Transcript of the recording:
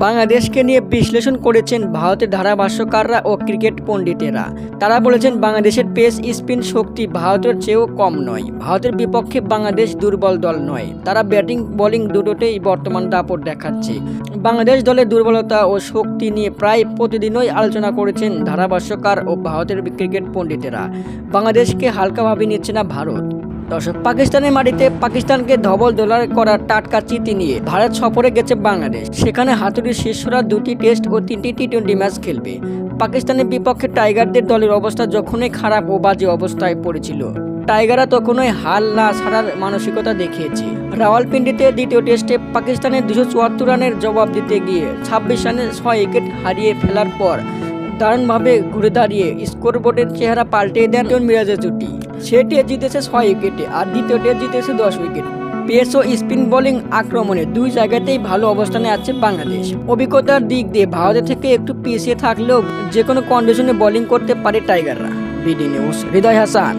বাংলাদেশকে নিয়ে বিশ্লেষণ করেছেন ভারতের ধারাভাষ্যকাররা ও ক্রিকেট পণ্ডিতেরা। তারা বলেছেন বাংলাদেশের পেস স্পিন শক্তি ভারতের চেয়েও কম নয়। ভারতের বিপক্ষে বাংলাদেশ দুর্বল দল নয়, তারা ব্যাটিং বোলিং দুটোতেই বর্তমান দাপট দেখাচ্ছে। বাংলাদেশ দলের দুর্বলতা ও শক্তি নিয়ে প্রায় প্রতিদিনই আলোচনা করেছেন ধারাভাষ্যকার ও ভারতের ক্রিকেট পণ্ডিতেরা। বাংলাদেশকে হালকাভাবে নিচ্ছে না ভারত। দর্শক, পাকিস্তানের মাটিতে পাকিস্তানকে ধবল দোলার করার টাটকা চিঠি নিয়ে ভারত সফরে গেছে বাংলাদেশ। সেখানে হাতুড়ির শিষ্যরা 2টি টেস্ট ও 3টি টি-20 ম্যাচ খেলবে। পাকিস্তানের বিপক্ষে টাইগারদের দলের অবস্থা যখনই খারাপ ও বাজে অবস্থায় পড়েছিল, টাইগাররা তখনই হাল না ছাড়ার মানসিকতা দেখিয়েছে। রাওয়ালপিন্ডিতে দ্বিতীয় টেস্টে পাকিস্তানের 274 রানের জবাব দিতে গিয়ে 26 রানে 6 উইকেট হারিয়ে ফেলার পর দারুণভাবে ঘুরে দাঁড়িয়ে স্কোরবোর্ডের চেহারা পাল্টে দেন মিরাজের জুটি। সে টেস্ট জিতেছে 6 উইকেটে আর দ্বিতীয় টেস্ট জিতেছে 10 উইকেট। পেস ও স্পিন বোলিং আক্রমণে দুই জায়গাতেই ভালো অবস্থানে আছে বাংলাদেশ। অভিজ্ঞতার দিক দিয়ে ভারতের থেকে একটু পিছিয়ে থাকলেও যে কোনো কন্ডিশনে বোলিং করতে পারে টাইগাররা। বিডি নিউজ, হৃদয় হাসান।